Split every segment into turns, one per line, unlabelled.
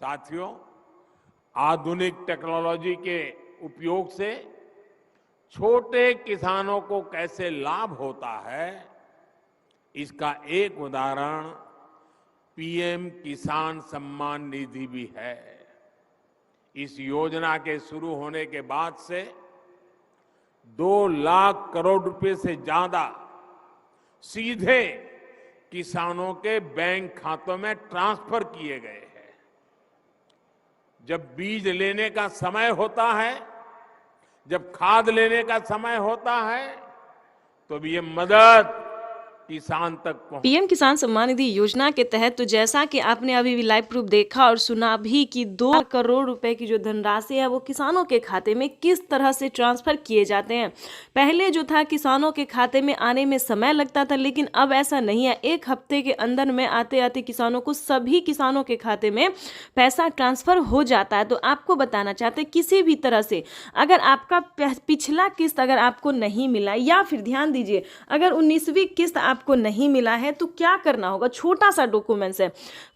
साथियों, आधुनिक टेक्नोलॉजी के उपयोग से छोटे किसानों को कैसे लाभ होता है, इसका एक उदाहरण पीएम किसान सम्मान निधि भी है। इस योजना के शुरू होने के बाद से 2 लाख करोड़ रुपए से ज्यादा सीधे किसानों के बैंक खातों में ट्रांसफर किए गए हैं। जब बीज लेने का समय होता है, जब खाद लेने का समय होता है, तो ये मदद किसान तक पहुंच।
पीएम किसान सम्मान निधि योजना के तहत तो जैसा कि आपने अभी भी लाइव प्रूफ देखा और सुना भी कि 2 करोड़ रुपए की जो धनराशि है वो किसानों के खाते में किस तरह से ट्रांसफर किए जाते हैं। पहले जो था किसानों के खाते में आने में समय लगता था, लेकिन अब ऐसा नहीं है। 1 हफ्ते के अंदर में आते आते किसानों को सभी किसानों के खाते में पैसा ट्रांसफर हो जाता है। तो आपको बताना चाहते किसी भी तरह से अगर आपका पिछला किस्त अगर आपको नहीं मिला, या फिर ध्यान दीजिए अगर 19वीं किस्त आपको नहीं मिला है तो क्या करना होगा। छोटा सा डॉक्यूमेंट्स है।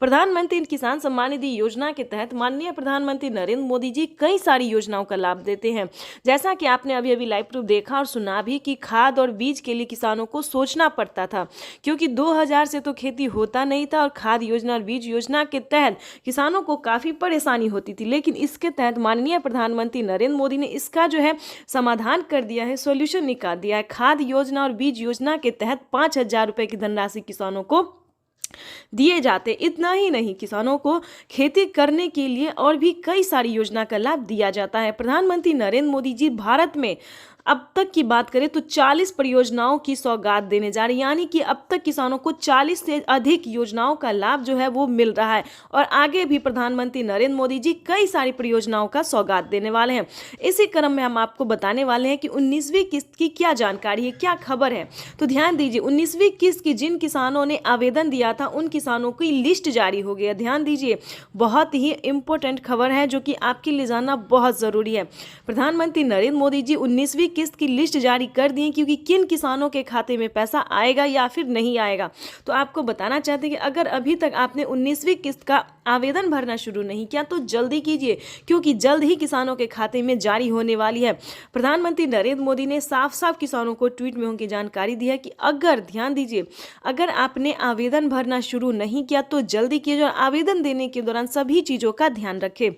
प्रधानमंत्री किसान सम्मान निधि योजना के तहत माननीय प्रधानमंत्री नरेंद्र मोदी जी कई सारी योजनाओं का लाभ देते हैं। जैसा कि आपने अभी अभी लाइव प्रूफ देखा और सुना भी कि खाद और बीज के लिए किसानों को सोचना पड़ता था, क्योंकि 2000 से तो खेती होता नहीं था और खाद योजना और बीज योजना के तहत किसानों को काफी परेशानी होती थी। लेकिन इसके तहत माननीय प्रधानमंत्री नरेंद्र मोदी ने इसका जो है समाधान कर दिया है, सॉल्यूशन निकाल दिया है। खाद योजना और बीज योजना के तहत 5000 रुपए की धनराशि किसानों को दिए जाते। इतना ही नहीं, किसानों को खेती करने के लिए और भी कई सारी योजना का लाभ दिया जाता है। प्रधानमंत्री नरेंद्र मोदी जी भारत में अब तक की बात करें तो 40 परियोजनाओं की सौगात देने जा रही, यानी कि अब तक किसानों को 40 से अधिक योजनाओं का लाभ जो है वो मिल रहा है। और आगे भी प्रधानमंत्री नरेंद्र मोदी जी कई सारी परियोजनाओं का सौगात देने वाले हैं। इसी क्रम में हम आपको बताने वाले हैं कि 19वीं किस्त की क्या जानकारी है, क्या खबर है। तो ध्यान दीजिए, 19वीं किस्त की जिन किसानों ने आवेदन दिया था उन किसानों की लिस्ट जारी हो गई है। ध्यान दीजिए, बहुत ही इंपॉर्टेंट खबर है जो कि आपके लिए जानना बहुत जरूरी है। प्रधानमंत्री नरेंद्र मोदी जी 19वीं किस्त की लिस्ट जारी कर दी है, क्योंकि किन किसानों के खाते में पैसा आएगा या फिर नहीं आएगा। तो आपको बताना चाहते हैं कि अगर अभी तक आपने 19वीं किस्त का आवेदन भरना शुरू नहीं किया तो जल्दी कीजिए, क्योंकि जल्द ही किसानों के खाते में जारी होने वाली है। प्रधानमंत्री नरेंद्र मोदी ने साफ साफ किसानों को ट्वीट में उनकी जानकारी दी है कि अगर, ध्यान दीजिए, अगर आपने आवेदन भरना शुरू नहीं किया तो जल्दी कीजिए और आवेदन देने के दौरान सभी चीजों का ध्यान रखें,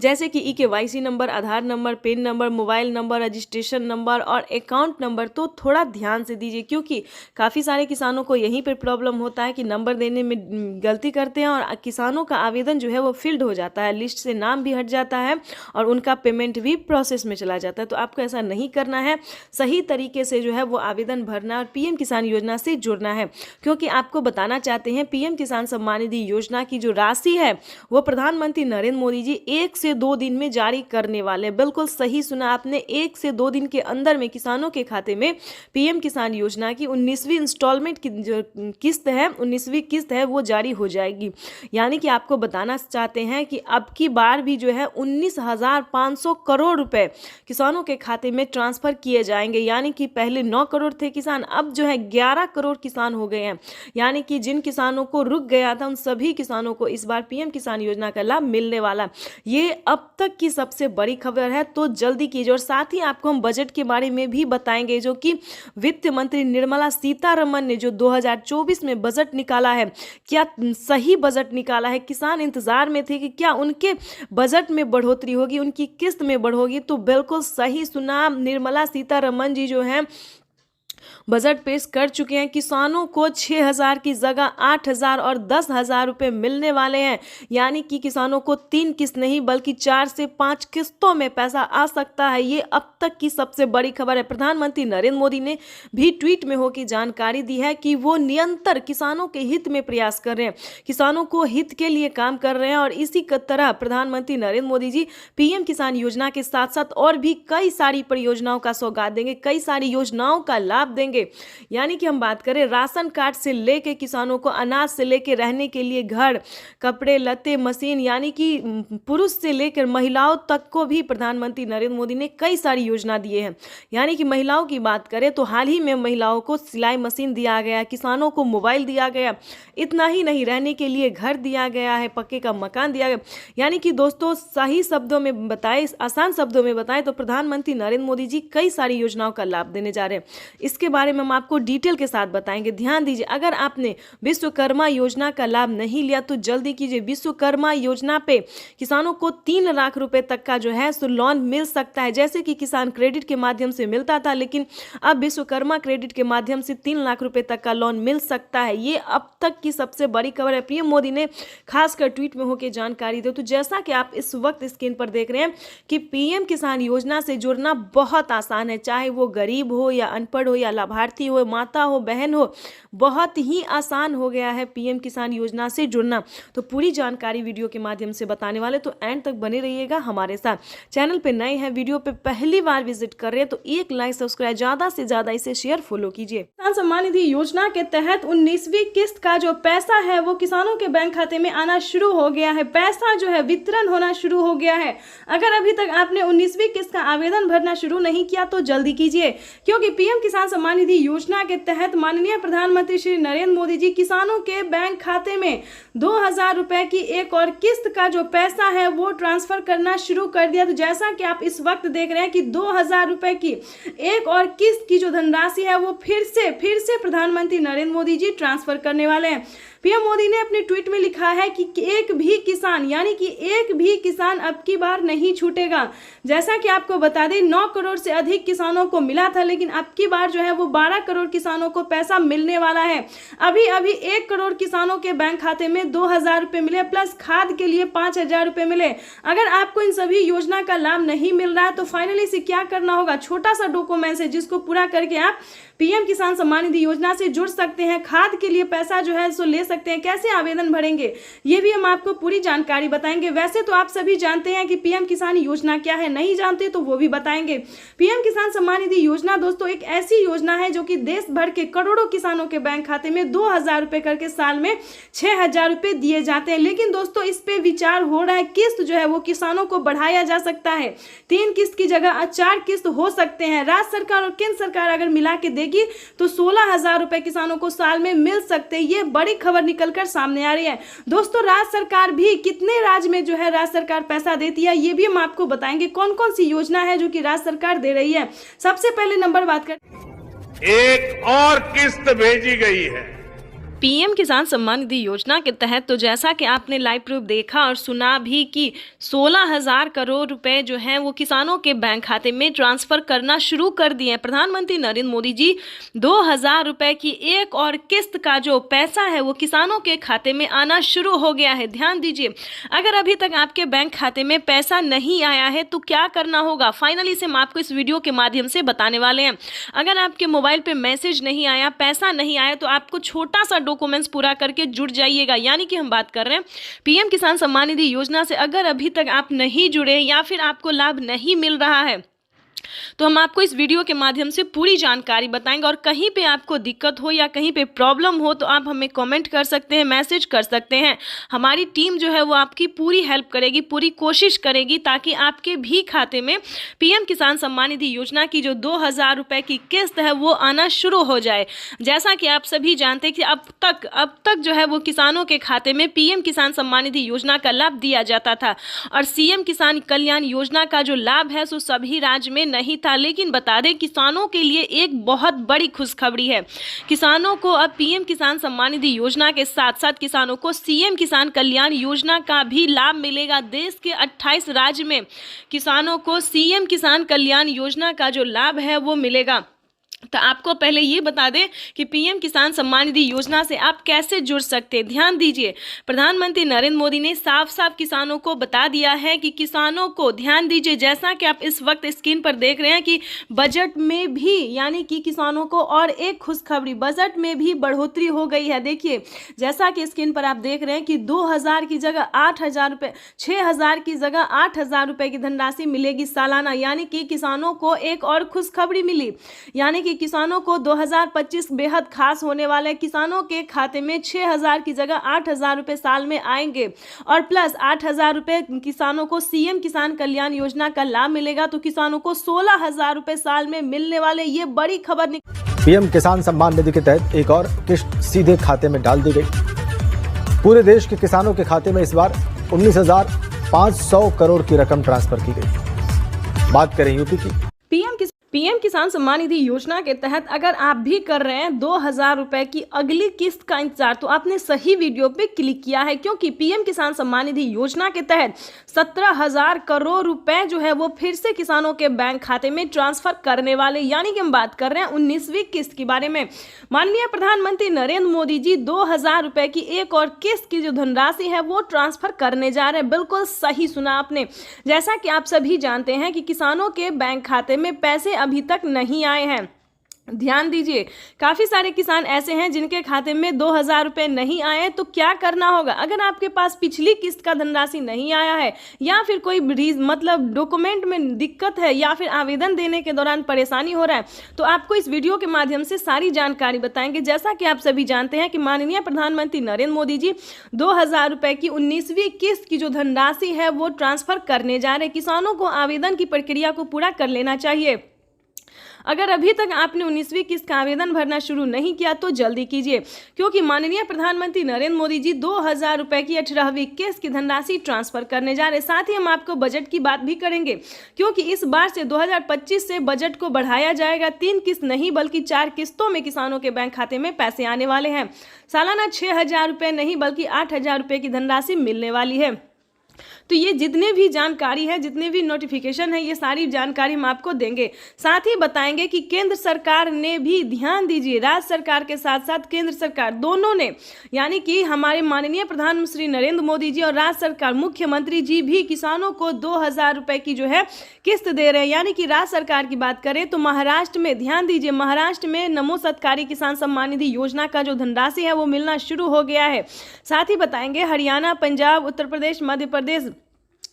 जैसे कि KYC number, Aadhaar number, PAN number, mobile number, registration number और अकाउंट नंबर। तो थोड़ा ध्यान से दीजिए, क्योंकि काफ़ी सारे किसानों को यहीं पर प्रॉब्लम होता है कि नंबर देने में गलती करते हैं और किसानों का आवेदन जो है वो फिल्ड हो जाता है, लिस्ट से नाम भी हट जाता है और उनका पेमेंट भी प्रोसेस में चला जाता है। तो आपको ऐसा नहीं करना है, सही तरीके से जो है वो आवेदन भरना और PM किसान योजना से जुड़ना है। क्योंकि आपको बताना चाहते हैं PM किसान सम्मान निधि योजना की जो राशि है वो प्रधानमंत्री नरेंद्र मोदी जी 1 से 2 दिन में जारी करने वाले। बिल्कुल सही सुना आपने, 1 से 2 दिन के अंदर में किसानों के खाते में PM किसान योजना की 19वीं इंस्टॉलमेंट की जो किस्त है, 19वीं किस्त है वो जारी हो जाएगी। यानी कि आपको बताना चाहते हैं कि अब की बार भी जो है 19,500 करोड़ रुपए किसानों के खाते में ट्रांसफर किए जाएंगे। यानी कि पहले 9 करोड़ थे किसान, अब जो है 11 करोड़ किसान हो गए हैं। यानी कि जिन किसानों को रुक गया था उन सभी किसानों को इस बार PM किसान योजना का लाभ मिलने वाला। ये अब तक की सबसे बड़ी खबर है, तो जल्दी कीजिए। और साथ ही आपको हम बजट के बारे में भी बताएंगे, जो कि वित्त मंत्री निर्मला सीतारमण ने जो 2024 में बजट निकाला है, क्या सही बजट निकाला है। किसान इंतजार में थे कि क्या उनके बजट में बढ़ोतरी होगी, उनकी किस्त में बढ़ोगी। तो बिल्कुल सही सुना, निर्मला सीतारमण जी जो है बजट पेश कर चुके हैं। किसानों को 6,000 की जगह 8,000 और 10,000 रुपए मिलने वाले हैं। यानी कि किसानों को 3 किस्त नहीं बल्कि 4 से 5 किस्तों में पैसा आ सकता है। ये अब तक की सबसे बड़ी खबर है। प्रधानमंत्री नरेंद्र मोदी ने भी ट्वीट में होकर जानकारी दी है कि वो निरंतर किसानों के हित में प्रयास कर रहे हैं, किसानों को हित के लिए काम कर रहे हैं। और इसी तरह प्रधानमंत्री नरेंद्र मोदी जी PM किसान योजना के साथ साथ और भी कई सारी परियोजनाओं का सौगात देंगे, कई सारी योजनाओं का लाभ देंगे। यानी कि हम बात करें राशन कार्ड से लेके किसानों को अनाज से लेके रहने के लिए घर, कपड़े लत्ते, मशीन, यानी कि पुरुष से लेकर महिलाओं तक को भी प्रधानमंत्री नरेंद्र मोदी ने कई सारी योजना दिए हैं। यानी कि महिलाओं की बात करें तो हाल ही में महिलाओं को सिलाई मशीन दिया गया, किसानों को मोबाइल दिया गया। इतना ही नहीं, रहने के लिए घर दिया गया है, पक्के का मकान दिया गया। यानी कि दोस्तों सही शब्दों में बताए, आसान शब्दों में बताएं तो प्रधानमंत्री नरेंद्र मोदी जी कई सारी योजनाओं का लाभ देने जा रहे हैं। इसके बारे में हम आपको डिटेल के साथ बताएंगे। ध्यान दीजिए, अगर आपने विश्वकर्मा योजना का लाभ नहीं लिया तो जल्दी कीजिए। विश्वकर्मा योजना पे किसानों को 3 लाख रुपए तक का जो है सो लोन मिल सकता है। जैसे कि किसान क्रेडिट के माध्यम से मिलता था, लेकिन अब विश्वकर्मा क्रेडिट के माध्यम से 3 लाख रुपए तक का लोन मिल सकता है। ये अब तक की सबसे बड़ी खबर है। पीएम मोदी ने खासकर ट्वीट में होकर जानकारी दी। तो जैसा कि आप इस वक्त स्क्रीन पर देख रहे हैं कि पीएम किसान योजना से जुड़ना बहुत आसान है, चाहे वो गरीब हो या अनपढ़ हो या लाभार्थी हो, माता हो, बहन हो, बहुत ही आसान हो गया है पीएम किसान योजना से जुड़ना। तो पूरी जानकारी वीडियो के माध्यम से बताने वाले, तो एंड तक बने रहिएगा हमारे साथ। चैनल पे नए हैं, वीडियो पे पहली बार विजिट कर रहे हैं तो एक लाइक, सब्सक्राइब, ज्यादा से ज्यादा इसे शेयर, फॉलो कीजिए। किसान सम्मान निधि योजना के तहत 19वीं किस्त का जो पैसा है वो किसानों के बैंक खाते में आना शुरू हो गया है। पैसा जो है वितरण होना शुरू हो गया है। अगर अभी तक आपने 19वीं किस्त का आवेदन भरना शुरू नहीं किया तो जल्दी कीजिए, क्योंकि पीएम किसान सम्मान निधि योजना के तहत माननीय प्रधानमंत्री श्री नरेंद्र मोदी जी किसानों के बैंक खाते में 2000 रुपए की एक और किस्त का जो पैसा है वो ट्रांसफर करना शुरू कर दिया। तो जैसा कि आप इस वक्त देख रहे हैं कि 2000 रुपए की एक और किस्त की जो धनराशि है वो फिर से प्रधानमंत्री नरेंद्र मोदी जी ट्रांसफर करने वाले हैं। पीएम मोदी ने अपने ट्वीट में लिखा है कि एक भी किसान, यानी कि एक भी किसान अब की बार नहीं छूटेगा। जैसा कि आपको बता दें 9 करोड़ से अधिक किसानों को मिला था, लेकिन अब की बार जो है वो 12 करोड़ किसानों को पैसा मिलने वाला है। अभी 1 करोड़ किसानों के बैंक खाते में 2000 रुपए मिले, प्लस खाद के लिए 5000 रुपए मिले। अगर आपको इन सभी योजना का लाभ नहीं मिल रहा है तो फाइनली से क्या करना होगा, छोटा सा डॉक्यूमेंट है जिसको पूरा करके आप पीएम किसान सम्मान निधि योजना से जुड़ सकते हैं। खाद के लिए पैसा जो है सो ले सकते हैं। कैसे आवेदन भरेंगे ये भी हम आपको पूरी जानकारी बताएंगे। वैसे तो आप सभी जानते हैं कि पीएम किसान योजना क्या है, नहीं जानते तो वो भी बताएंगे। पीएम किसान सम्मान निधि योजना दोस्तों एक ऐसी योजना है जो कि देश भर के करोड़ों किसानों के बैंक खाते में 2000 रुपए करके साल में 6000 रुपए दिए जाते हैं। लेकिन दोस्तों इस पे विचार हो रहा है, किस्त जो है वो किसानों को बढ़ाया जा सकता है। 3 किस्त की जगह 4 किस्त हो सकते हैं। राज्य सरकार और केंद्र सरकार अगर मिला के तो 16000 रुपए किसानों को साल में मिल सकते हैं। ये बड़ी खबर निकलकर सामने आ रही है। दोस्तों राज्य सरकार भी कितने राज्य में जो है राज्य सरकार पैसा देती है ये भी हम आपको बताएंगे। कौन कौन सी योजना है जो कि राज्य सरकार दे रही है। सबसे पहले नंबर बात कर,
एक और किस्त भेजी गई है
पीएम किसान सम्मान निधि योजना के तहत। तो जैसा कि आपने लाइव प्रूफ देखा और सुना भी कि 16,000 करोड़ रुपए जो हैं वो किसानों के बैंक खाते में ट्रांसफर करना शुरू कर दिए हैं। प्रधानमंत्री नरेंद्र मोदी जी 2000 रुपए की एक और किस्त का जो पैसा है वो किसानों के खाते में आना शुरू हो गया है। ध्यान दीजिए, अगर अभी तक आपके बैंक खाते में पैसा नहीं आया है तो क्या करना होगा, फाइनली से हम आपको इस वीडियो के माध्यम से बताने वाले हैं। अगर आपके मोबाइल पे मैसेज नहीं आया, पैसा नहीं आया, तो आपको छोटा सा डॉक्यूमेंट्स पूरा करके जुड़ जाइएगा। यानी कि हम बात कर रहे हैं पीएम किसान सम्मान निधि योजना से अगर अभी तक आप नहीं जुड़े या फिर आपको लाभ नहीं मिल रहा है तो हम आपको इस वीडियो के माध्यम से पूरी जानकारी बताएंगे। और कहीं पे आपको दिक्कत हो या कहीं पे प्रॉब्लम हो तो आप हमें कमेंट कर सकते हैं, मैसेज कर सकते हैं। हमारी टीम जो है वो आपकी पूरी हेल्प करेगी, पूरी कोशिश करेगी ताकि आपके भी खाते में पीएम किसान सम्मान निधि योजना की जो 2000 रुपए की किस्त है वो आना शुरू हो जाए। जैसा कि आप सभी जानते हैं कि अब तक जो है वो किसानों के खाते में पीएम किसान सम्मान निधि योजना का लाभ दिया जाता था और सीएम किसान कल्याण योजना का जो लाभ है सो सभी राज्य में नहीं था। लेकिन बता दें किसानों के लिए एक बहुत बड़ी खुशखबरी है। किसानों को अब पीएम किसान सम्मान निधि योजना के साथ साथ किसानों को सीएम किसान कल्याण योजना का भी लाभ मिलेगा। देश के 28 राज्य में किसानों को सीएम किसान कल्याण योजना का जो लाभ है वो मिलेगा। तो आपको पहले ये बता दें कि पीएम किसान सम्मान निधि योजना से आप कैसे जुड़ सकते हैं। ध्यान दीजिए, प्रधानमंत्री नरेंद्र मोदी ने साफ साफ किसानों को बता दिया है कि किसानों को, ध्यान दीजिए, जैसा कि आप इस वक्त स्क्रीन पर देख रहे हैं कि बजट में भी, यानी कि किसानों को और एक खुशखबरी, बजट में भी बढ़ोतरी हो गई है। देखिए जैसा कि स्क्रीन पर आप देख रहे हैं कि 2000 की जगह 8000 रुपये, 6000 की जगह 8000 रुपये की धनराशि मिलेगी सालाना। यानी कि किसानों को एक और खुशखबरी मिली, यानी कि किसानों को 2025 बेहद खास होने वाला है। किसानों के खाते में 6,000 की जगह 8,000 रुपए साल में आएंगे और प्लस 8,000 रुपए किसानों को सीएम किसान कल्याण योजना का लाभ मिलेगा, तो किसानों को 16,000 रुपए साल में मिलने वाले, ये बड़ी खबर।
पीएम किसान सम्मान निधि के तहत एक और किस्त सीधे खाते में डाल दी गई। पूरे देश के किसानों के खाते में इस बार 19,500 करोड़ की रकम ट्रांसफर की गई। बात करें यूपी की।
पीएम किसान सम्मान निधि योजना के तहत अगर आप भी कर रहे हैं 2,000 रुपए की अगली किस्त का इंतजार, तो आपने सही वीडियो पे क्लिक किया है, क्योंकि पीएम किसान सम्मान निधि योजना के तहत 17,000 करोड़ रुपए जो है वो फिर से किसानों के बैंक खाते में ट्रांसफर करने वाले, यानी कि हम बात कर रहे हैं 19वीं किस्त के बारे में। माननीय प्रधानमंत्री नरेंद्र मोदी जी 2,000 रुपए की एक और किस्त की जो धनराशि है वो ट्रांसफर करने जा रहे हैं। बिल्कुल सही सुना आपने। जैसा कि आप सभी जानते हैं कि किसानों के बैंक खाते में पैसे अभी तक नहीं आए हैं। ध्यान दीजिए, काफी सारे किसान ऐसे हैं जिनके खाते में 2,000 रुपए नहीं आए, तो क्या करना होगा? अगर आपके पास पिछली किस्त का धनराशि नहीं आया है या फिर कोई मतलब डॉक्यूमेंट में दिक्कत है या फिर आवेदन देने के दौरान परेशानी हो रहा है, तो आपको इस वीडियो के माध्यम से सारी जानकारी बताएंगे। जैसा कि आप सभी जानते हैं कि माननीय प्रधानमंत्री नरेंद्र मोदी जी 2,000 रुपए की 19वीं किस्त की जो धनराशि है वो ट्रांसफर करने जा रहे हैं। किसानों को आवेदन की प्रक्रिया को पूरा कर लेना चाहिए। अगर अभी तक आपने 19वीं किस्त का आवेदन भरना शुरू नहीं किया तो जल्दी कीजिए, क्योंकि माननीय प्रधानमंत्री नरेंद्र मोदी जी 2,000 रुपए की 18वीं किस्त की धनराशि ट्रांसफर करने जा रहे। साथ ही हम आपको बजट की बात भी करेंगे, क्योंकि इस बार से 2025 से बजट को बढ़ाया जाएगा। 3 किस्त नहीं बल्कि 4 किस्तों में किसानों के बैंक खाते में पैसे आने वाले हैं। सालाना 6,000 रुपए नहीं बल्कि 8,000 रुपए की धनराशि मिलने वाली है। तो ये जितने भी जानकारी है, जितने भी नोटिफिकेशन है, ये सारी जानकारी हम आपको देंगे। साथ ही बताएंगे कि केंद्र सरकार ने भी, ध्यान दीजिए, राज्य सरकार के साथ साथ केंद्र सरकार दोनों ने, यानी कि हमारे माननीय प्रधानमंत्री नरेंद्र मोदी जी और राज्य सरकार मुख्यमंत्री जी भी किसानों को 2,000 रुपए की जो है किस्त दे रहे हैं। यानी कि राज्य सरकार की बात करें तो महाराष्ट्र में, ध्यान दीजिए, महाराष्ट्र में नमो सत्कारी किसान सम्मान निधि योजना का जो धनराशि है वो मिलना शुरू हो गया है। साथ ही बताएंगे हरियाणा, पंजाब, उत्तर प्रदेश, मध्य प्रदेश,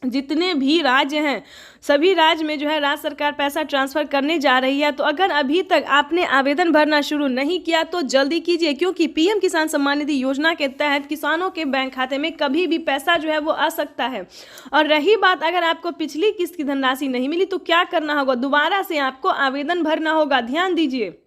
जितने भी राज्य हैं सभी राज्य में जो है राज्य सरकार पैसा ट्रांसफर करने जा रही है। तो अगर अभी तक आपने आवेदन भरना शुरू नहीं किया तो जल्दी कीजिए, क्योंकि पीएम किसान सम्मान निधि योजना के तहत किसानों के बैंक खाते में कभी भी पैसा जो है वो आ सकता है। और रही बात, अगर आपको पिछली किस्त की धनराशि नहीं मिली तो क्या करना होगा? दोबारा से आपको आवेदन भरना होगा। ध्यान दीजिए,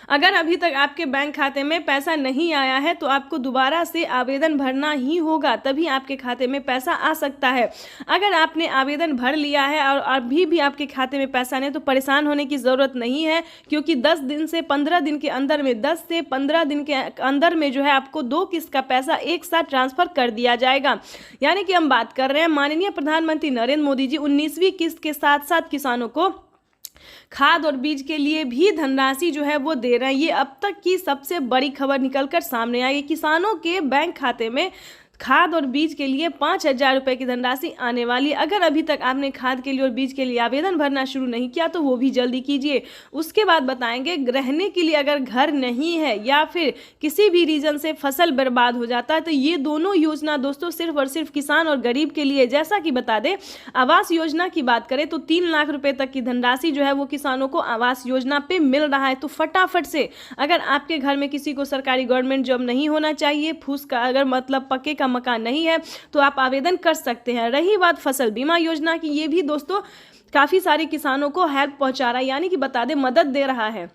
अगर अभी तक आपके बैंक खाते में पैसा नहीं आया है तो आपको दोबारा से आवेदन भरना ही होगा, तभी आपके खाते में पैसा आ सकता है। अगर आपने आवेदन भर लिया है और अभी भी आपके खाते में पैसा नहीं, तो परेशान होने की ज़रूरत नहीं है, क्योंकि 10 दिन से 15 दिन के अंदर में, 10 से 15 दिन के अंदर में जो है आपको 2 किस्त का पैसा एक साथ ट्रांसफर कर दिया जाएगा। यानी कि हम बात कर रहे हैं माननीय प्रधानमंत्री नरेंद्र मोदी जी 19वीं किस्त के साथ साथ किसानों को खाद और बीज के लिए भी धनराशि जो है वो दे रहे हैं। ये अब तक की सबसे बड़ी खबर निकलकर सामने आई। किसानों के बैंक खाते में खाद और बीज के लिए 5,000 रुपए की धनराशि आने वाली। अगर अभी तक आपने खाद के लिए और बीज के लिए आवेदन भरना शुरू नहीं किया तो वो भी जल्दी कीजिए। उसके बाद बताएंगे रहने के लिए अगर घर नहीं है या फिर किसी भी रीजन से फसल बर्बाद हो जाता है, तो ये दोनों योजना दोस्तों सिर्फ और सिर्फ किसान और गरीब के लिए। जैसा कि बता दें, आवास योजना की बात करें तो 3 लाख रुपए तक की धनराशि जो है वो किसानों को आवास योजना पे मिल रहा है। तो फटाफट से, अगर आपके घर में किसी को सरकारी गवर्नमेंट जॉब नहीं होना चाहिए, फूस का अगर मतलब पक्के का मकान नहीं है, तो आप आवेदन कर सकते हैं। रही बात फसल बीमा योजना की, ये भी दोस्तों काफी सारे किसानों को हेल्प पहुंचा रहा है, यानी कि बता दें मदद दे रहा है।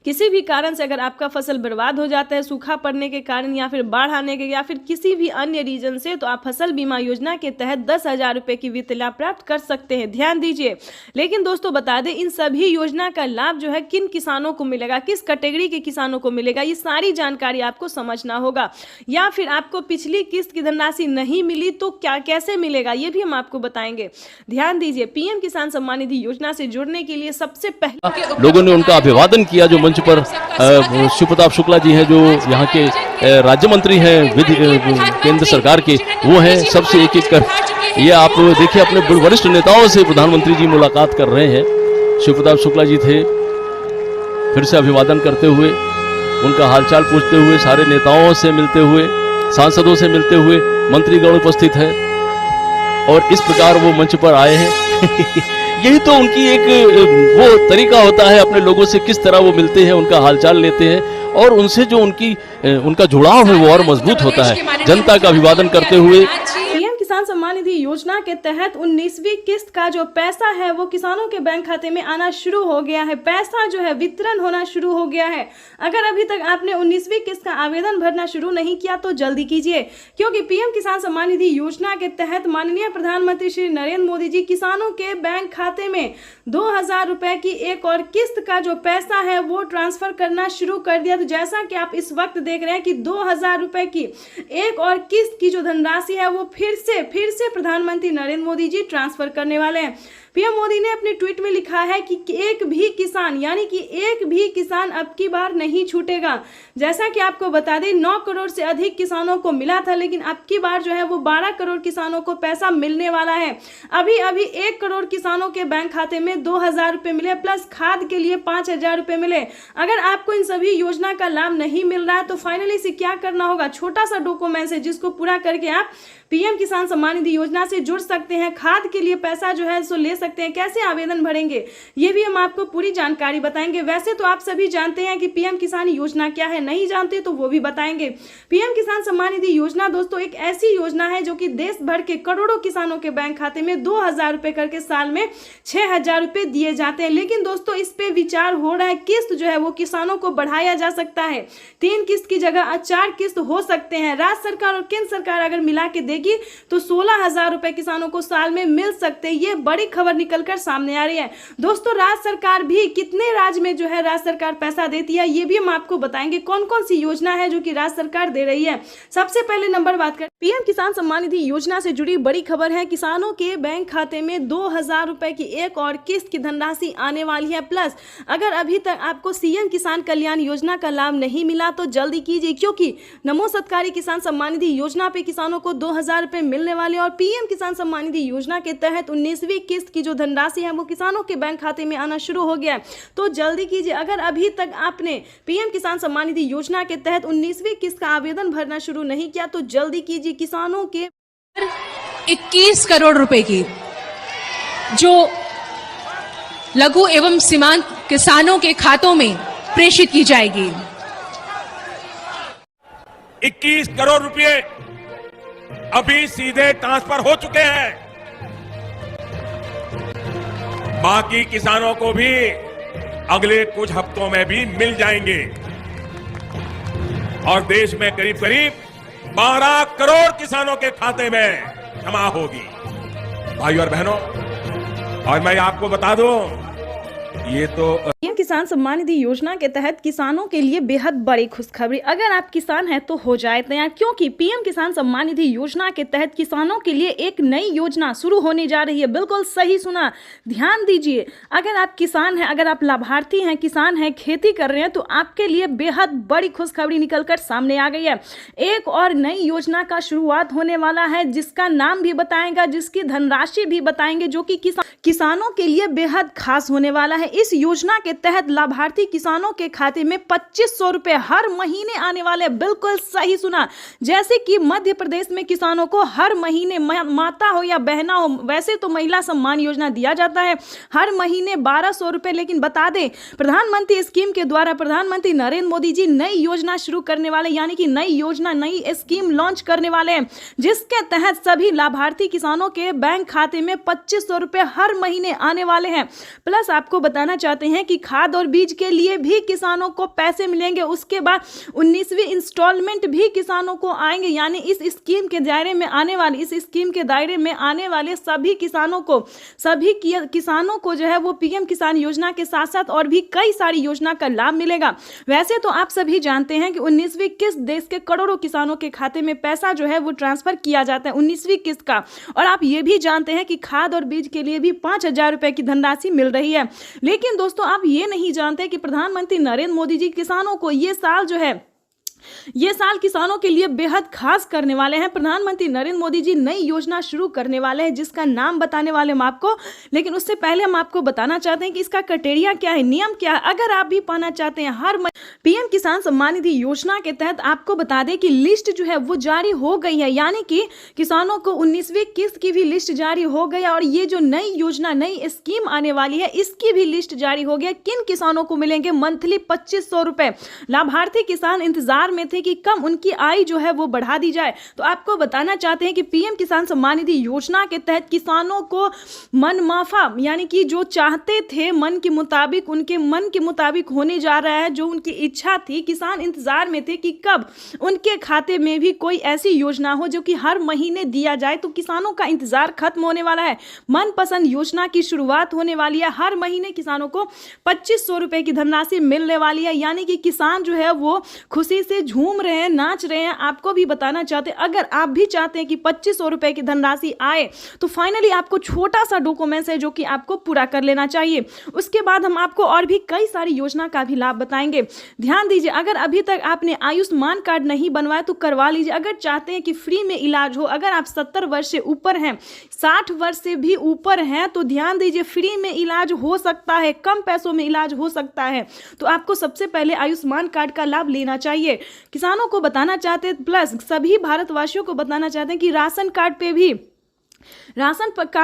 किसी भी कारण से अगर आपका फसल बर्बाद हो जाता है, सूखा पड़ने के कारण या फिर बाढ़ आने के या फिर किसी भी अन्य रीजन से, तो आप फसल बीमा योजना के तहत 10,000 रुपए की वित्त लाभ प्राप्त कर सकते हैं। ध्यान दीजिए, लेकिन दोस्तों बता दें इन सभी योजना का लाभ जो है किन किसानों को मिलेगा, किस कैटेगरी के किसानों को मिलेगा, ये सारी जानकारी आपको समझना होगा। या फिर आपको पिछली किस्त की धनराशि नहीं मिली तो क्या कैसे मिलेगा, ये भी हम आपको बताएंगे। ध्यान दीजिए, पीएम किसान सम्मान निधि योजना से जुड़ने के लिए सबसे पहले
लोगों ने उनका अभिवादन किया। जो मंच पर शिव प्रताप शुक्ला जी हैं, जो यहाँ के राज्य मंत्री हैं केंद्र सरकार के, वो हैं सबसे एक एक कर। ये आप देखिए, अपने वरिष्ठ नेताओं से प्रधानमंत्री जी मुलाकात कर रहे हैं। शिव प्रताप शुक्ला जी थे, फिर से अभिवादन करते हुए, उनका हालचाल पूछते हुए, सारे नेताओं से मिलते हुए, सांसदों से मिलते हुए, मंत्रीगण उपस्थित है और इस प्रकार वो मंच पर आए हैं। यही तो उनकी एक वो तरीका होता है, अपने लोगों से किस तरह वो मिलते हैं, उनका हालचाल लेते हैं और उनसे जो उनका जुड़ाव है वो और मजबूत होता है। जनता का अभिवादन करते हुए
पीएम किसान सम्मान निधि योजना के तहत 19वीं किस्त का जो पैसा है वो किसानों के बैंक खाते में आना शुरू हो गया है। पैसा जो है वितरण होना शुरू हो गया है। अगर अभी तक आपने 19वीं किस्त का आवेदन भरना शुरू नहीं किया तो जल्दी कीजिए, क्योंकि पीएम किसान सम्मान निधि योजना के तहत माननीय प्रधानमंत्री श्री नरेंद्र मोदी जी किसानों के बैंक खाते में 2000 रुपए की एक और किस्त का जो पैसा है वो ट्रांसफर करना शुरू कर दिया। तो जैसा कि आप इस वक्त देख रहे हैं कि 2000 रुपए की एक और किस्त की जो धनराशि है वो फिर से प्रधानमंत्री नरेंद्र मोदी जी ट्रांसफर करने वाले हैं। पीएम मोदी ने अपने ट्वीट में लिखा है कि एक भी किसान, यानी कि एक भी किसान अब की बार नहीं छूटेगा। जैसा कि आपको बता दें 9 करोड़ से अधिक किसानों को मिला था, लेकिन अब की बार जो है वो 12 करोड़ किसानों को पैसा मिलने वाला है। अभी 1 करोड़ किसानों के बैंक खाते में 2000 रुपए मिले, प्लस खाद के लिए 5000 रुपए मिले। अगर आपको इन सभी योजना का लाभ नहीं मिल रहा है तो फाइनली से क्या करना होगा, छोटा सा डॉक्यूमेंट है जिसको पूरा करके आप पीएम किसान सम्मान निधि योजना से जुड़ सकते हैं। खाद के लिए पैसा जो है सो ले सकते हैं। कैसे आवेदन भरेंगे ये भी हम आपको पूरी जानकारी बताएंगे। वैसे तो आप सभी जानते हैं कि पीएम किसान योजना क्या है, नहीं जानते तो वो भी बताएंगे। पीएम किसान सम्मान निधि योजना दोस्तों एक ऐसी योजना है जो कि देश भर के करोड़ों किसानों के बैंक खाते में 2000 रुपए करके साल में 6000 रुपए दिए जाते हैं। लेकिन दोस्तों इस पे विचार हो रहा है, किस्त जो है वो किसानों को बढ़ाया जा सकता है। 3 किस्त की जगह 4 किस्त हो सकते हैं। राज्य सरकार और केंद्र सरकार अगर मिला के देगी तो 16,000 रुपए किसानों को साल में मिल सकते हैं। ये बड़ी खबर निकलकर सामने आ रही है। दोस्तों राज्य सरकार भी कितने राज्य में जो है राज्य सरकार पैसा देती है ये भी हम आपको बताएंगे। कौन कौन सी योजना है जो कि राज्य सरकार दे रही है। सबसे पहले नंबर बात करें पीएम किसान सम्मान निधि योजना से जुड़ी बड़ी खबर है। किसानों के बैंक खाते में 2000 रुपए की एक और किस्त की धनराशि आने वाली है। प्लस अगर अभी तक आपको सीएम किसान कल्याण योजना का लाभ नहीं मिला तो जल्दी कीजिए, क्योंकि नमो सत्कारी किसान सम्मान निधि योजना पे किसानों को 2000 रुपए मिलने वाले और पीएम किसान सम्मान निधि योजना के तहत 19वीं किस्त की जो धनराशि है वो किसानों के बैंक खाते में आना शुरू हो गया है। तो जल्दी कीजिए। अगर अभी तक आपने पीएम किसान सम्मान निधि योजना के तहत 19वीं किस्त का आवेदन भरना शुरू नहीं किया तो जल्दी कीजिए। किसानों के
21 करोड़ रुपए की जो लघु एवं सीमांत किसानों के खातों में प्रेषित की जाएगी।
21 करोड़ रुपए अभी सीधे ट्रांसफर हो चुके हैं। बाकी किसानों को भी अगले कुछ हफ्तों में भी मिल जाएंगे और देश में करीब करीब 12 करोड़ किसानों के खाते में जमा होगी। भाइयों और बहनों, और मैं आपको बता दूं ये तो
पीएम किसान सम्मान निधि योजना के तहत किसानों के लिए बेहद बड़ी खुशखबरी। अगर आप किसान हैं तो हो जाए तैयार, क्योंकि पीएम किसान सम्मान निधि योजना के तहत किसानों के लिए एक नई योजना शुरू होने जा रही है। बिल्कुल सही सुना, ध्यान दीजिए। अगर आप किसान हैं, अगर आप लाभार्थी हैं, किसान हैं, खेती कर रहे हैं तो आपके लिए बेहद बड़ी खुशखबरी निकलकर सामने आ गई है। एक और नई योजना का शुरुआत होने वाला है जिसका नाम भी बताएगा, जिसकी धनराशि भी बताएंगे, जो कि किसानों के लिए बेहद खास होने वाला है। इस योजना के तहत लाभार्थी किसानों के खाते में 2500 रुपए हर महीने आने वाले। बिल्कुल सही सुना। जैसे कि मध्य प्रदेश में किसानों को हर महीने, माता हो या बहना हो, वैसे तो महिला सम्मान योजना दिया जाता है हर महीने 1200 रुपए, लेकिन बता दें प्रधानमंत्री स्कीम के द्वारा प्रधानमंत्री नरेंद्र मोदी जी नई योजना शुरू करने वाले, यानी कि नई योजना, नई स्कीम लॉन्च करने वाले हैं, जिसके तहत सभी लाभार्थी किसानों के बैंक खाते में 2500 रुपए हर महीने आने वाले हैं। प्लस आपको बताना चाहते हैं कि खाद और बीज के लिए भी किसानों को पैसे मिलेंगे। उसके बाद 19वीं इंस्टॉलमेंट भी किसानों को आएंगे, यानी इस स्कीम के दायरे में आने वाले सभी किसानों को जो है वो पीएम किसान योजना के साथ साथ और भी कई सारी योजना का लाभ मिलेगा। वैसे तो आप सभी जानते हैं कि 19वीं किस्त देश के करोड़ों किसानों के खाते में पैसा जो है वो ट्रांसफर किया जाता है 19वीं किस्त का। और आप ये भी जानते हैं कि खाद और बीज के लिए भी 5000 रुपए की धनराशि मिल रही है। लेकिन दोस्तों आप ये नहीं जानते कि प्रधानमंत्री नरेंद्र मोदी जी किसानों को ये साल जो है ये साल किसानों के लिए बेहद खास करने वाले हैं। प्रधानमंत्री नरेंद्र मोदी जी नई योजना शुरू करने वाले हैं जिसका नाम बताने वाले हम आपको, लेकिन उससे पहले हम आपको बताना चाहते हैं कि इसका क्राइटेरिया क्या है, नियम क्या है। अगर आप भी पाना चाहते हैं हर पीएम किसान सम्मान निधि योजना के तहत, आपको बता दें कि लिस्ट जो है वो जारी हो गई है, यानी कि किसानों को 19वीं किस्त की भी लिस्ट जारी हो गई और ये जो नई योजना नई स्कीम आने वाली है इसकी भी लिस्ट जारी हो गया। किन किसानों को मिलेंगे मंथली 2500 रुपए। लाभार्थी किसान इंतजार में थे कि कम उनकी आय जो है वो बढ़ा दी जाए, तो आपको बताना चाहते हैं कि पीएम किसान सम्मान निधि योजना के तहत किसानों को मन माफा, यानी कि जो चाहते थे मन के मुताबिक, उनके मन के मुताबिक होने जा रहा है। जो उनकी इच्छा थी, किसान इंतजार में थे कि कब उनके खाते में भी कोई ऐसी योजना हो जो कि हर महीने दिया जाए, तो किसानों का इंतजार खत्म होने वाला है। मनपसंद योजना की शुरुआत होने वाली है। हर महीने किसानों को 2500 रुपए की धनराशि मिलने वाली है, यानी कि किसान जो है वो खुशी से झूम रहे हैं, नाच रहे हैं। आपको भी बताना चाहते हैं, अगर आप भी चाहते हैं कि 2500 रुपए की धनराशि आए तो फाइनली आपको छोटा सा डॉक्यूमेंट्स है जो कि आपको पूरा कर लेना चाहिए। उसके बाद हम आपको और भी कई सारी योजना का भी लाभ बताएंगे। ध्यान दीजिए, अगर अभी तक आपने आयुष्मान कार्ड नहीं बनवाया तो करवा लीजिए। अगर चाहते हैं कि फ्री में इलाज हो, अगर आप 70 वर्ष से ऊपर हैं, 60 वर्ष से भी ऊपर हैं, तो ध्यान दीजिए फ्री में इलाज हो सकता है, कम पैसों में इलाज हो सकता है। तो आपको सबसे पहले आयुष्मान कार्ड का लाभ लेना चाहिए। किसानों को बताना चाहते हैं, प्लस सभी भारतवासियों को बताना चाहते हैं कि राशन कार्ड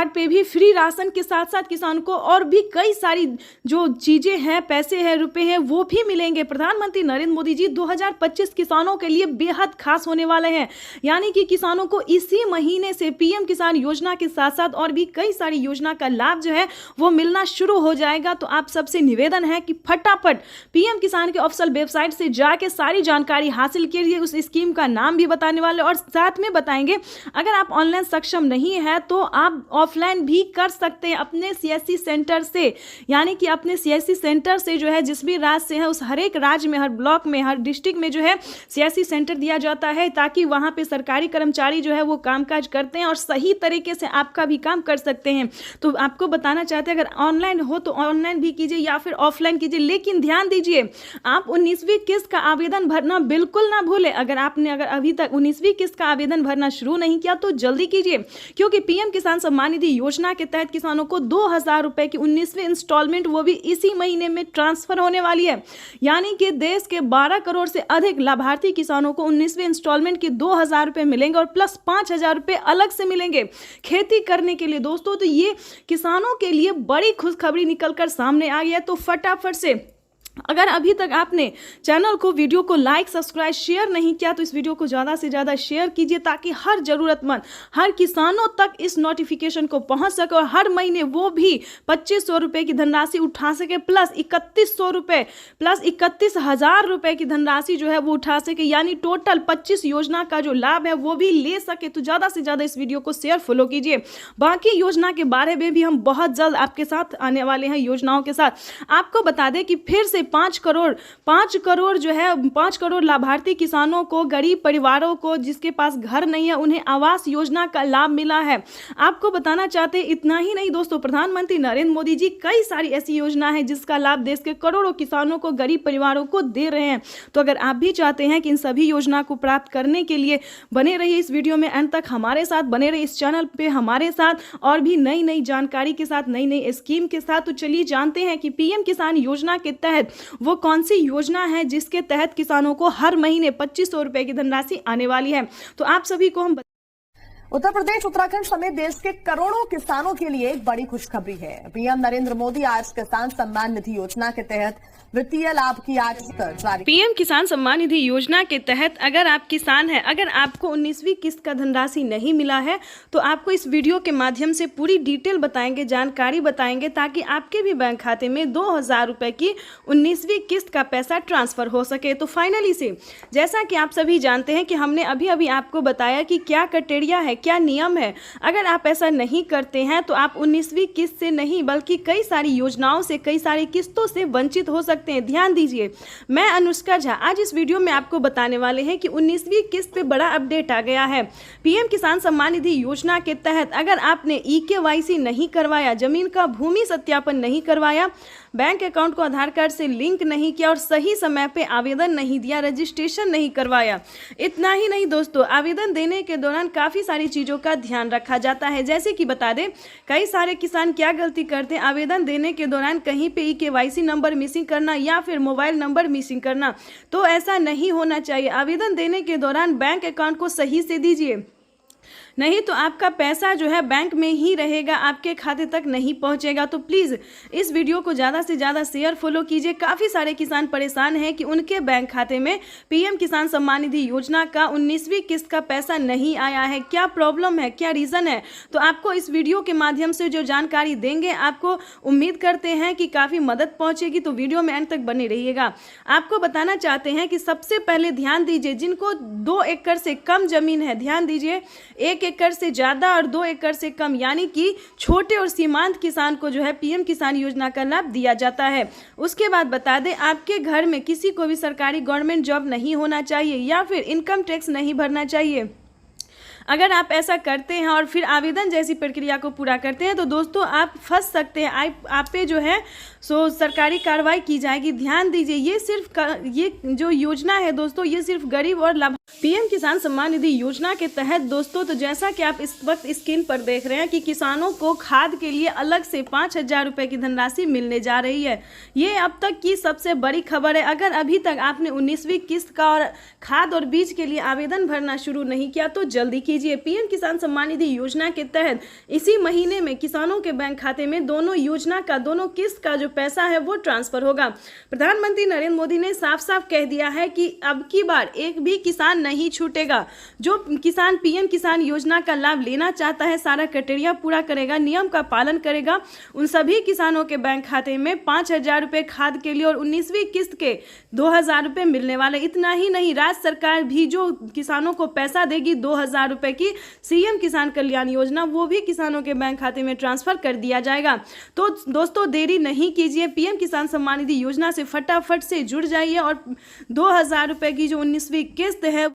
पे भी फ्री राशन के साथ साथ किसान को और भी कई सारी जो चीजें हैं, पैसे हैं, रुपए हैं, वो भी मिलेंगे। प्रधानमंत्री नरेंद्र मोदी जी 2025 किसानों के लिए बेहद खास होने वाले हैं, यानी कि किसानों को इसी महीने से पीएम किसान योजना के साथ साथ और भी कई सारी योजना का लाभ जो है वो मिलना शुरू हो जाएगा। तो आप सबसे निवेदन है कि फटाफट पीएम किसान के ऑफिशियल वेबसाइट से जाके सारी जानकारी हासिल कीजिए। उस स्कीम का नाम भी बताने वाले और साथ में बताएंगे, अगर आप ऑनलाइन सक्षम नहीं है तो आप ऑफलाइन भी कर सकते हैं अपने सीएससी सेंटर से, यानी कि अपने सीएससी सेंटर से जो है जिस भी राज्य से है उस हर एक राज्य में, हर ब्लॉक में, हर डिस्ट्रिक्ट में जो है सीएससी सेंटर दिया जाता है, ताकि वहां पे सरकारी कर्मचारी जो है वो कामकाज करते हैं और सही तरीके से आपका भी काम कर सकते हैं। तो आपको बताना चाहते हैं, अगर ऑनलाइन हो तो ऑनलाइन भी कीजिए या फिर ऑफलाइन कीजिए, लेकिन ध्यान दीजिए आप 19वीं किस्त का आवेदन भरना बिल्कुल ना भूले। अगर अभी तक 19वीं किस्त का आवेदन भरना शुरू नहीं किया तो जल्दी कीजिए, क्योंकि पीएम किसान सम्मान निधि योजना के तहत किसानों को 2000 रुपए की 19वीं इंस्टॉलमेंट वो भी इसी महीने में ट्रांसफर होने वाली है, यानी कि देश के 12 करोड़ से अधिक लाभार्थी किसानों को 19वीं इंस्टॉलमेंट के 2000 रुपए मिलेंगे और प्लस 5000 रुपए अलग से मिलेंगे खेती करने के लिए। दोस्तों, तो ये किसानों के लिए बड़ी खुशखबरी निकलकर सामने आ गई है। तो फटाफट से अगर अभी तक आपने चैनल को, वीडियो को लाइक, सब्सक्राइब, शेयर नहीं किया तो इस वीडियो को ज़्यादा से ज़्यादा शेयर कीजिए, ताकि हर ज़रूरतमंद, हर किसानों तक इस नोटिफिकेशन को पहुंच सके और हर महीने वो भी 2500 रुपये की धनराशि उठा सके, प्लस 3100 रुपये, प्लस 31,000 रुपये की धनराशि जो है वो उठा सके, यानी टोटल 25 योजना का जो लाभ है वो भी ले सके। तो ज़्यादा से ज़्यादा इस वीडियो को शेयर, फॉलो कीजिए। बाकी योजना के बारे में भी हम बहुत जल्द आपके साथ आने वाले हैं योजनाओं के साथ। आपको बता दें कि फिर से 5 करोड़ जो है 5 करोड़ लाभार्थी किसानों को, गरीब परिवारों को जिसके पास घर नहीं है, उन्हें आवास योजना का लाभ मिला है। आपको बताना चाहते हैं, इतना ही नहीं दोस्तों, प्रधानमंत्री नरेंद्र मोदी जी कई सारी ऐसी योजना है जिसका लाभ देश के करोड़ों किसानों को, गरीब परिवारों को दे रहे हैं। तो अगर आप भी चाहते हैं कि इन सभी योजना को प्राप्त करने के लिए बने रहिए इस वीडियो में अंत तक, हमारे साथ बने रहिए इस चैनल पे हमारे साथ, और भी नई नई जानकारी के साथ, नई नई स्कीम के साथ। तो चलिए जानते हैं कि पीएम किसान योजना के तहत वो कौन सी योजना है जिसके तहत किसानों को हर महीने 2500 रुपए की धनराशि आने वाली है। तो आप सभी को हम
उत्तर प्रदेश, उत्तराखंड समेत देश के करोड़ों किसानों के लिए एक बड़ी खुशखबरी है। पीएम नरेंद्र मोदी आज किसान सम्मान निधि योजना के तहत वित्तीय लाभ की आज जारी।
पीएम किसान सम्मान निधि योजना के तहत अगर आप किसान हैं, अगर आपको 19वीं किस्त का धनराशि नहीं मिला है तो आपको इस वीडियो के माध्यम से पूरी डिटेल बताएंगे, जानकारी बताएंगे, ताकि आपके भी बैंक खाते में 2000 रुपए की 19वीं किस्त का पैसा ट्रांसफर हो सके। तो फाइनली से जैसा कि आप सभी जानते हैं कि हमने अभी आपको बताया कि क्या क्राइटेरिया है, क्या नियम है। अगर आप ऐसा नहीं करते हैं तो आप 19वीं किस्त से नहीं बल्कि कई सारी योजनाओं से, कई सारी किस्तों से वंचित हो सकते सकते हैं। ध्यान दीजिए, मैं अनुष्का झा आज इस वीडियो में आपको बताने वाले हैं कि 19वीं किस्त पे बड़ा अपडेट आ गया है। पीएम किसान सम्मान निधि योजना के तहत अगर आपने EKYC नहीं करवाया, जमीन का भूमि सत्यापन नहीं करवाया, बैंक अकाउंट को आधार कार्ड से लिंक नहीं किया और सही समय पे आवेदन नहीं दिया, रजिस्ट्रेशन नहीं करवाया, इतना ही नहीं दोस्तों, आवेदन देने के दौरान काफ़ी सारी चीज़ों का ध्यान रखा जाता है। जैसे कि बता दें, कई सारे किसान क्या गलती करते हैं, आवेदन देने के दौरान कहीं पे EKYC नंबर मिसिंग करना या फिर मोबाइल नंबर मिसिंग करना। तो ऐसा नहीं होना चाहिए। आवेदन देने के दौरान बैंक अकाउंट को सही से दीजिए, नहीं तो आपका पैसा जो है बैंक में ही रहेगा, आपके खाते तक नहीं पहुंचेगा। तो प्लीज़ इस वीडियो को ज़्यादा से ज़्यादा शेयर फॉलो कीजिए। काफ़ी सारे किसान परेशान हैं कि उनके बैंक खाते में पीएम किसान सम्मान निधि योजना का 19वीं किस्त का पैसा नहीं आया है। क्या प्रॉब्लम है, क्या रीज़न है, तो आपको इस वीडियो के माध्यम से जो जानकारी देंगे, आपको उम्मीद करते हैं कि काफ़ी मदद पहुँचेगी। तो वीडियो में अंत तक बने रहिएगा। आपको बताना चाहते हैं कि सबसे पहले ध्यान दीजिए, जिनको 2 एकड़ से कम जमीन है, ध्यान दीजिए, 1 एकड़ से ज़्यादा और 2 एकड़ से कम, यानी कि छोटे और सीमांत किसान को जो है पीएम किसान योजना का लाभ दिया जाता है। उसके बाद बता दें, आपके घर में किसी को भी सरकारी गवर्नमेंट जॉब नहीं होना चाहिए या फिर इनकम टैक्स नहीं भरना चाहिए। अगर आप ऐसा करते हैं और फिर आवेदन जैसी प्रक्रिया को पूरा करते हैं तो दोस्तों आप फंस सकते हैं, आप पे जो है सो सरकारी कार्रवाई की जाएगी। ध्यान दीजिए, ये जो योजना है दोस्तों, ये सिर्फ गरीब और लाभ पीएम किसान सम्मान निधि योजना के तहत दोस्तों, तो जैसा कि आप इस वक्त स्क्रीन पर देख रहे हैं कि किसानों को खाद के लिए अलग से 5,000 रुपये की धनराशि मिलने जा रही है। ये अब तक की सबसे बड़ी खबर है। अगर अभी तक आपने 19वीं किस्त का और खाद और बीज के लिए आवेदन भरना शुरू नहीं किया तो जल्दी कीजिए। पीएम किसान सम्मान निधि योजना के तहत इसी महीने में किसानों के बैंक खाते में दोनों योजना का, दोनों किस्त का जो पैसा है वो ट्रांसफर होगा। प्रधानमंत्री नरेंद्र मोदी ने साफ साफ कह दिया है कि अब की बार एक भी किसान नहीं छूटेगा। जो किसान पीएम किसान योजना का लाभ लेना चाहता है, सारा क्राइटेरिया पूरा करेगा, नियम का पालन करेगा, उन सभी किसानों के बैंक खाते में 5,000 रुपये खाद के लिए और 19वीं किस्त के 2,000 रुपये मिलने वाले। इतना ही नहीं, राज्य सरकार भी जो किसानों को पैसा देगी 2,000 रुपये की सीएम किसान कल्याण योजना, वो भी किसानों के बैंक खाते में ट्रांसफर कर दिया जाएगा। तो दोस्तों देरी नहीं कीजिए, पीएम किसान सम्मान निधि योजना से फटाफट से जुड़ जाइए और 2,000 रुपये की जो 19वीं किस्त है